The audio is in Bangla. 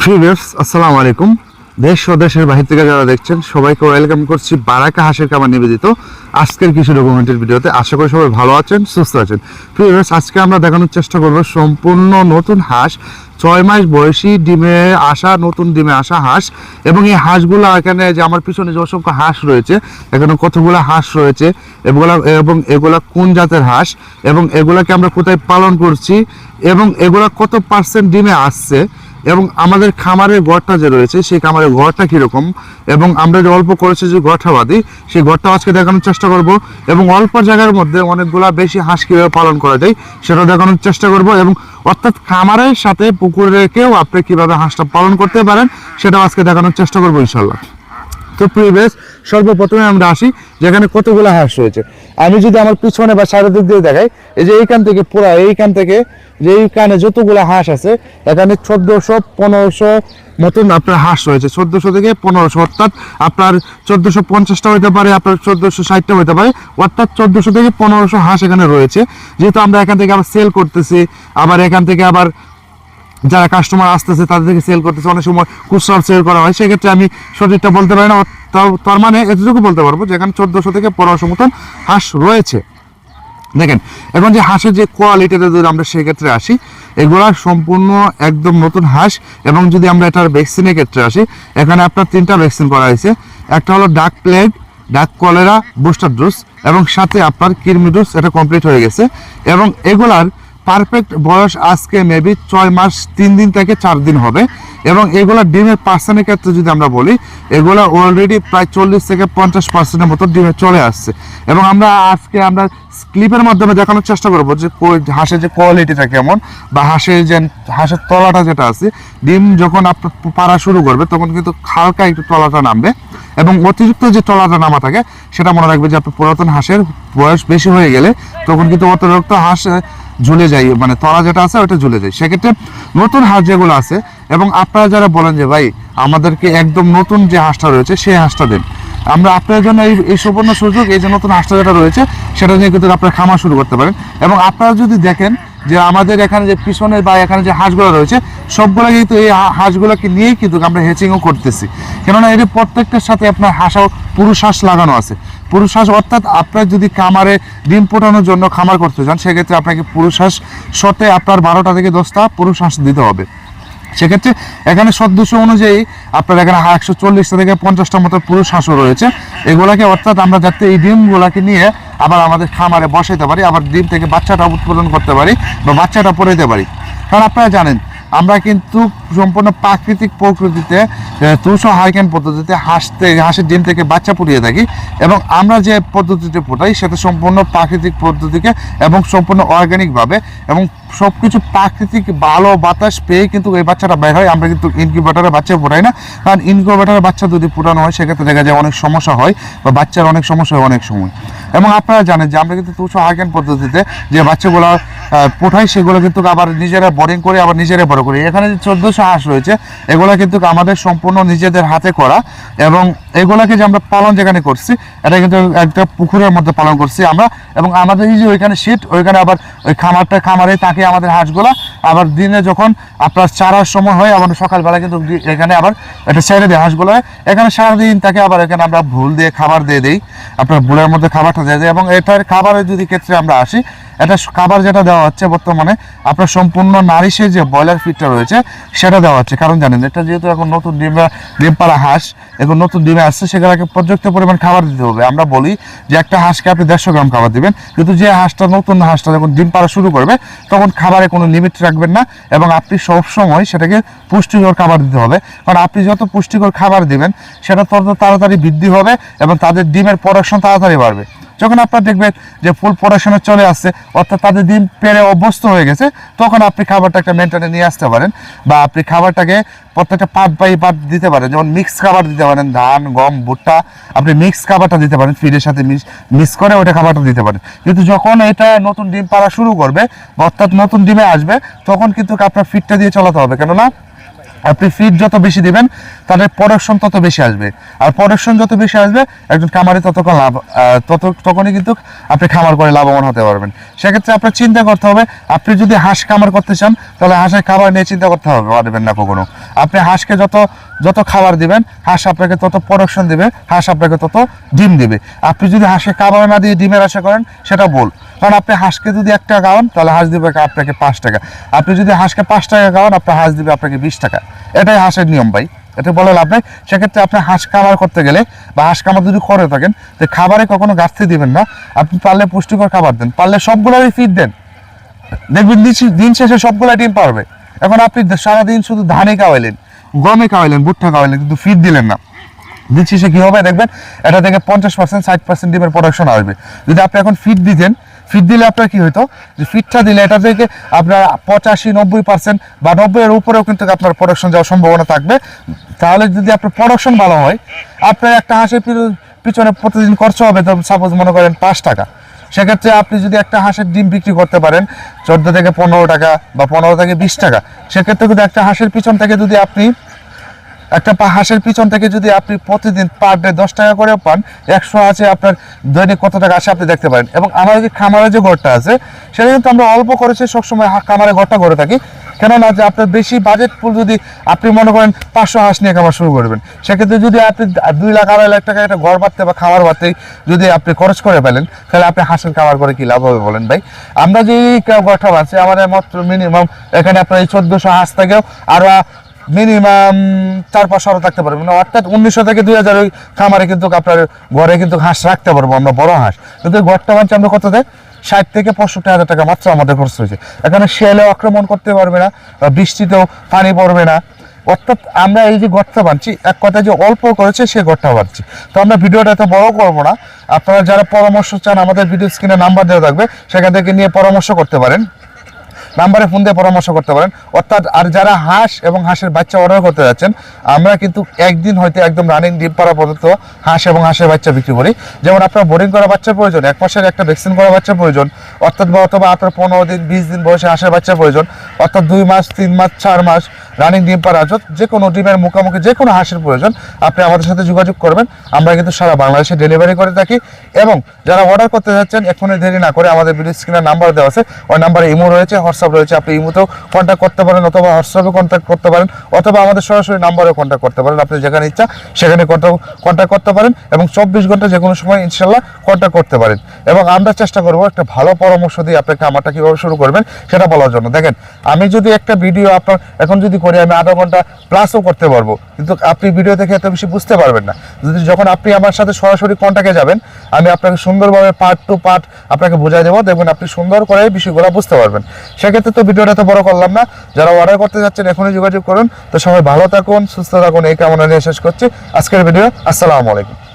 ভিউয়ার্স আসসালামু আলাইকুম। দেশ ও দেশের বাহির থেকে যারা দেখছেন সবাইকে ওয়েলকাম করছি বারাকা হাঁসের খামার নিবেদিত আজকের কিছু ডকুমেন্টের ভিডিওতে। আশা করি সবাই ভালো আছেন, সুস্থ আছেন। ভিউয়ার্স আজকে আমরা দেখানোর চেষ্টা করব সম্পূর্ণ নতুন হাঁস, 6 মাস বয়সী ডিমে আসা হাঁস। এবং এই হাঁসগুলো এখানে যে আমার পিছনে যে অসংখ্য হাঁস রয়েছে, এখানে কতগুলো হাঁস রয়েছে এগুলা কোন জাতের হাঁস এবং এগুলাকে আমরা কোথায় পালন করছি এবং এগুলা কত পার্সেন্ট ডিমে আসছে এবং আমাদের খামারের ঘরটা যে রয়েছে সেই খামারের ঘরটা কীরকম এবং আমরা যে অল্প করেছি যে ঘরটাবাদি সেই ঘরটা আজকে দেখানোর চেষ্টা করব এবং অল্প জায়গার মধ্যে অনেকগুলা বেশি হাঁস কীভাবে পালন করা যায় সেটা দেখানোর চেষ্টা করব এবং অর্থাৎ খামারের সাথে পুকুরে রেখেও আপনি কীভাবে হাঁসটা পালন করতে পারেন সেটাও আজকে দেখানোর চেষ্টা করবো ইনশাল্লাহ। তো প্রিভিয়াস সর্বপ্রথমে আমরা আসি যেখানে কতগুলো হাঁস রয়েছে। আমি যদি আমার পিছনে বা চারিদিক দিয়ে দেখাই, এই যে এইখান থেকে যে এইখানে যতগুলো হাঁস আছে এখানে 1400-1500 মতন আপনার হাঁস রয়েছে। 1400 থেকে 1500 অর্থাৎ আপনার 1450টা হইতে পারে, আপনার 1460টা হইতে পারে, অর্থাৎ 1400 থেকে 1500 হাঁস এখানে রয়েছে। যেহেতু আমরা এখান থেকে আবার সেল করতেছি, আবার এখান থেকে আবার যারা কাস্টমার আসতেছে তাদের থেকে সেল করতেছে, অনেক সময় খুচরা সেল করা হয়, সেক্ষেত্রে আমি সঠিকটা বলতে পারি না। তার মানে এতটুকু বলতে পারবো যেখানে 1400 থেকে 1500 মতন হাঁস রয়েছে। দেখেন এখন যে হাঁসের যে কোয়ালিটিটা যদি আমরা সেক্ষেত্রে আসি, এগুলা সম্পূর্ণ একদম নতুন হাঁস। এবং যদি আমরা এটার ভ্যাকসিনের ক্ষেত্রে আসি, এখানে আপনার 3টা ভ্যাকসিন করা হয়েছে। একটা হলো ডাক প্লেগ, ডাক কলেরা, বুস্টার ডোজ এবং সাথে আপনার কৃমি ডোজ, এটা কমপ্লিট হয়ে গেছে। এবং এগুলার পারফেক্ট বয়স আজকে মেবি 6 মাস 3 দিন থেকে 4 দিন হবে। এবং এগুলা ডিমের পার্সেন্টের ক্ষেত্রে যদি আমরা বলি, এগুলা অলরেডি প্রায় 40 থেকে 50% মতো ডিমে চলে আসছে। এবং আমরা আজকে ক্লিপের মাধ্যমে দেখানোর চেষ্টা করবো যে হাঁসের যে কোয়ালিটিটা কেমন বা হাঁসের তলাটা যেটা আছে, ডিম যখন আপনার পাড়া শুরু করবে তখন কিন্তু হালকা একটু তলাটা নামবে এবং অতিরিক্ত যে তলাটা নামা থাকে সেটা মনে রাখবে যে আপনার পুরাতন হাঁসের বয়স বেশি হয়ে গেলে তখন কিন্তু অতিরিক্ত হাঁস ঝুলে যায়, মানে তলা যেটা আছে ওটা ঝুলে যায়। সেক্ষেত্রে নতুন হাঁস যেগুলো আছে এবং আপনারা যারা বলেন যে ভাই আমাদেরকে একদম নতুন যে হাঁসটা রয়েছে সেই হাঁসটা দেন, আমরা আপনার জন্য এই সুবর্ণ সুযোগ, এই যে নতুন হাঁসটা যেটা রয়েছে সেটা নিয়ে কিন্তু আপনারা খামার শুরু করতে পারেন। এবং আপনারা যদি দেখেন যে আমাদের এখানে যে পিছনে বা এখানে যে হাঁসগুলো রয়েছে সবগুলো কিন্তু এই হাঁসগুলোকে নিয়েই কিন্তু আমরা হ্যাচিংও করতেছি, কেননা এর প্রত্যেকটার সাথে আপনার পুরুষ হাঁস লাগানো আছে। পুরুষ হাঁস অর্থাৎ আপনার যদি খামারে ডিম ফোটানোর জন্য খামার করতে চান সেক্ষেত্রে আপনাকে পুরুষ হাঁস সাথে আপনার 12টা থেকে 10টা পুরুষ হাঁস দিতে হবে। সেক্ষেত্রে এখানে সদস্য অনুযায়ী আপনার এখানে 140টা থেকে 50টা মতো পুরুষ হাঁসও রয়েছে। এগুলাকে অর্থাৎ আমরা যাতে এই ডিমগুলাকে নিয়ে আবার আমাদের খামারে বসাইতে পারি, আবার ডিম থেকে বাচ্চাটা উৎপাদন করতে পারি বা বাচ্চাটা পড়াইতে পারি। কারণ আপনারা জানেন আমরা কিন্তু সম্পূর্ণ প্রাকৃতিক প্রকৃতিতে 200 হাইকেন পদ্ধতিতে হাঁসের ডিম থেকে বাচ্চা ফুটিয়ে থাকি এবং আমরা যে পদ্ধতিতে ফোটাই সেটা সম্পূর্ণ প্রাকৃতিক পদ্ধতিকে এবং সম্পূর্ণ অর্গানিকভাবে এবং সব কিছু প্রাকৃতিক ভালো বাতাস পেয়ে কিন্তু এই বাচ্চাটা বের হয়। আমরা কিন্তু ইনকিউবেটরে বাচ্চা ফোটাই না, কারণ ইনকিউবেটরে বাচ্চা যদি ফোটানো হয় সেক্ষেত্রে দেখা যায় অনেক সমস্যা হয় বা বাচ্চার অনেক সমস্যা হয় অনেক সময়। এবং আপনারা জানেন যে আমরা কিন্তু 200 হাইকেন পদ্ধতিতে যে বাচ্চাগুলো ফোটাই সেগুলো কিন্তু আবার নিজেরা বোর্ডিং করে আবার নিজেরা বড় করি। এখানে যে 1400 হাঁস রয়েছে এগুলো কিন্তু আমাদের সম্পূর্ণ নিজেদের হাতে করা এবং এগুলাকে যে আমরা পালন যেখানে করছি এটা কিন্তু একটা পুকুরের মধ্যে পালন করছি আমরা। এবং আমাদের এই যে ওইখানে শীত, ওইখানে আবার ওই খামারে থাকে আমাদের হাঁসগুলা। আবার দিনে যখন আপনার চারার সময় হয় আবার সকালবেলা কিন্তু এখানে আবার এটা ছেড়ে দেয় হাঁসগুলো, এখানে সারাদিন থাকে। আবার এখানে আমরা ভুল দিয়ে খাবার দিয়ে দিই, আপনার ভুলের মধ্যে খাবারটা দিয়ে দিই। এবং এটার খাবারের যদি ক্ষেত্রে আমরা আসি, এটা খাবার যেটা দেওয়া হচ্ছে বর্তমানে আপনার সম্পূর্ণ নারিশের যে ব্রয়লার ফিডটা রয়েছে সেটা দেওয়া হচ্ছে। কারণ জানেন এটা যেহেতু এখন নতুন ডিম পাড়া হাঁস, এখন নতুন ডিমে আসছে, সেগুলোকে পর্যাপ্ত পরিমাণ খাবার দিতে হবে। আমরা বলি যে একটা হাঁসকে আপনি 150 গ্রাম খাবার দিবেন, কিন্তু যে নতুন হাঁসটা যখন ডিম পাড়া শুরু করবে তখন খাবারে কোনো লিমিট রাখবেন না এবং আপনি সবসময় সেটাকে পুষ্টিকর খাবার দিতে হবে। কারণ আপনি যত পুষ্টিকর খাবার দিবেন সেটা তত তাড়াতাড়ি বৃদ্ধি হবে এবং তাদের ডিমের প্রোডাকশন তাড়াতাড়ি বাড়বে। যখন আপনার দেখবেন যে ফুল প্রোডাকশনে চলে আসছে অর্থাৎ তাদের ডিম পেড়ে অভ্যস্ত হয়ে গেছে, তখন আপনি খাবারটা একটা মেনটেনে নিয়ে আসতে পারেন বা আপনি খাবারটাকে প্রত্যেকটা পার্ট বাই পার্ট দিতে পারেন। যেমন মিক্স খাবার দিতে পারেন, ধান, গম, ভুট্টা, আপনি মিক্স খাবারটা দিতে পারেন, ফিডের সাথে মিক্স করে ওটা খাবারটা দিতে পারেন। কিন্তু যখন এটা নতুন ডিম পাড়া শুরু করবে অর্থাৎ নতুন ডিমে আসবে তখন কিন্তু আপনার ফিডটা দিয়ে চালাতে হবে, কেননা আপনি ফিড যত বেশি দিবেন তাদের প্রোডাকশন তত বেশি আসবে, আর প্রোডাকশন যত বেশি আসবে একজন খামারে তখনই কিন্তু আপনি খামার করে লাভবান হতে পারবেন। সেক্ষেত্রে আপনার চিন্তা করতে হবে, আপনি যদি হাঁস খামার করতে চান তাহলে হাঁসের খাবার নিয়ে চিন্তা করতে পারবেন না কখনো। আপনি হাঁসকে যত খাবার দিবেন হাঁস আপনাকে তত প্রোডাকশন দিবে, হাঁস আপনাকে তত ডিম দিবে। আপনি যদি হাঁসকে খাবার না দিয়ে ডিমের আশা করেন সেটা ভুল, কারণ আপনি হাঁসকে যদি 1 টাকা খাওয়ান তাহলে হাঁস দিবে আপনাকে 5 টাকা, আপনি যদি হাঁসকে 5 টাকা খাওয়ান আপনার হাঁস দিবে আপনাকে 20 টাকা। এটাই হাঁসের নিয়ম ভাই, এটা বলে লাভ নাই। সেক্ষেত্রে আপনি হাঁস খামার করতে গেলে বা হাঁস খামার যদি করে থাকেন যে খাবারে কখনো ঘাটতি দিবেন না, আপনি পারলে পুষ্টিকর খাবার দেন, পারলে সবগুলোরই ফিড দেন, দেখবেন দিন শেষে সবগুলো ডিম পারবে। এখন আপনি সারাদিন শুধু ধানে খাওয়াইলেন, গমে খাওয়াইলেন, ভুট্টা খাওয়াইলেন, কিন্তু ফিড দিলেন না, দিন শেষে কি হবে দেখবেন এটা থেকে 50% 60% ডিমের প্রোডাকশন আসবে। যদি আপনি এখন ফিড দিতেন, ফিড দিলে আপনার কি হতো যে ফিডটা দিলে এটা থেকে আপনার 85-90% বা 90-এর উপরেও কিন্তু আপনার প্রোডাকশন যাওয়ার সম্ভাবনা থাকবে। তাহলে যদি আপনার প্রোডাকশন ভালো হয়, আপনার একটা হাঁসের পিছনে প্রতিদিন খরচ হবে তো সাপোজ মনে করেন 5 টাকা, সেক্ষেত্রে আপনি যদি একটা হাঁসের ডিম বিক্রি করতে পারেন 14 থেকে 15 টাকা বা 15 থেকে 20 টাকা, সেক্ষেত্রে যদি একটা হাঁসের পিছন থেকে যদি আপনি প্রতিদিন পার ডে 10 টাকা করে পান, 100 আছে আপনার দৈনিক কত টাকা আসে আপনি দেখতে পারেন। এবং আমাদের যে খামারে যে ঘরটা আছে সেটা কিন্তু আমরা অল্প করেছি, সবসময় খামারে ঘরটা করে থাকি, কেননা যে আপনার বেশি বাজেট ফুল যদি আপনি মনে করেন 500 হাঁস নিয়ে খামার শুরু করবেন, সেক্ষেত্রে যদি আপনি 2 লাখ 2.5 লাখ টাকা একটা ঘর বাঁধতে বা খামার বাঁধতেই যদি আপনি খরচ করে ফেলেন, তাহলে আপনি হাঁসের খামার করে কি লাভ হবে বলেন ভাই? আমরা যে ঘরটা বাঁধছি আমাদের মাত্র মিনিমাম এখানে আপনার এই 1400 হাঁস থেকেও আরো মিনিমাম 400-500 থাকতে পারবে, মানে অর্থাৎ 1900 থেকে 2000 ওই খামারে কিন্তু আপনার ঘরে কিন্তু হাঁস রাখতে পারবো আমরা, বড় হাঁস। কিন্তু ঘরটা বাঁধছি আমরা কত দেয় 60 থেকে 65 হাজার টাকা মাত্র আমাদের খরচ হয়েছে। এখানে শেয়ালেও আক্রমণ করতে পারবে না, বৃষ্টিতেও পানি পড়বে না, অর্থাৎ আমরা এই যে ঘরটা বাঁধছি এক কথা যে অল্প করেছে সে ঘরটা বাঁধছি। তো আমরা ভিডিওটা এত বড় করবো না, আপনারা যারা পরামর্শ চান আমাদের ভিডিও স্ক্রিনে নাম্বার দেওয়া থাকবে, সেখান থেকে নিয়ে পরামর্শ করতে পারেন, নাম্বারে ফোন দিয়ে পরামর্শ করতে পারেন। অর্থাৎ আর যারা হাঁস এবং হাঁসের বাচ্চা অর্ডার করতে যাচ্ছেন, আমরা কিন্তু একদিন হয়তো একদম রানিং ডিম পাড়া পর্যন্ত হাঁস এবং হাঁসের বাচ্চা বিক্রি করি। যেমন আপনার বোর্ডিং করা বাচ্চার প্রয়োজন, 1 মাসের একটা ভ্যাকসিন করা বাচ্চার প্রয়োজন, অথবা আপনার 15 দিন 20 দিন বয়সে হাঁসের বাচ্চার প্রয়োজন, অর্থাৎ 2 মাস 3 মাস 4 মাস রানিং ডিম পাড়া যে কোনো ডিমের মুখোমুখি যে কোনো হাঁসের প্রয়োজন আপনি আমাদের সাথে যোগাযোগ করবেন। আমরা কিন্তু সারা বাংলাদেশে ডেলিভারি করে থাকি। এবং যারা অর্ডার করতে যাচ্ছেন এখনই দেরি না করে আমাদের ভিডিও স্ক্রিনে নাম্বার দেওয়া আছে, ওই নাম্বারে ইমো রয়েছে, হোয়াটসঅ্যাপ রয়েছে, আপনি ইমোতেও কন্ট্যাক্ট করতে পারেন অথবা হোয়াটসঅ্যাপে কন্ট্যাক্ট করতে পারেন অথবা আমাদের সরাসরি নাম্বারেও কন্ট্যাক্ট করতে পারেন। আপনি যেখানে ইচ্ছা সেখানে কন্ট্যাক্ট করতে পারেন এবং 24 ঘন্টা যে কোনো সময় ইনশাল্লাহ কন্ট্যাক্ট করতে পারেন। এবং আমরা চেষ্টা করবো একটা ভালো পরামর্শ দিয়ে আপনাকে আমারটা কীভাবে শুরু করবেন সেটা বলার জন্য। দেখেন, আমি যদি একটা ভিডিও আপনার এখন যদি করি আমি আধা ঘন্টা প্লাসও করতে পারবো, কিন্তু আপনি ভিডিও দেখে এত বেশি বুঝতে পারবেন না। যখন আপনি আমার সাথে সরাসরি কন্ট্যাক্টে যাবেন, আমি আপনাকে সুন্দরভাবে পার্ট টু পার্ট আপনাকে বোঝাই দেবো, দেখবেন আপনি সুন্দর করে বিষয়গুলো বুঝতে পারবেন। সেক্ষেত্রে তো ভিডিওটা তো বড় করলাম না, যারা অর্ডার করতে যাচ্ছেন এখনই যোগাযোগ করুন। তো সবাই ভালো থাকুন, সুস্থ থাকুন, এই কামনা নিয়ে শেষ করছি আজকের ভিডিও। আসসালামু আলাইকুম।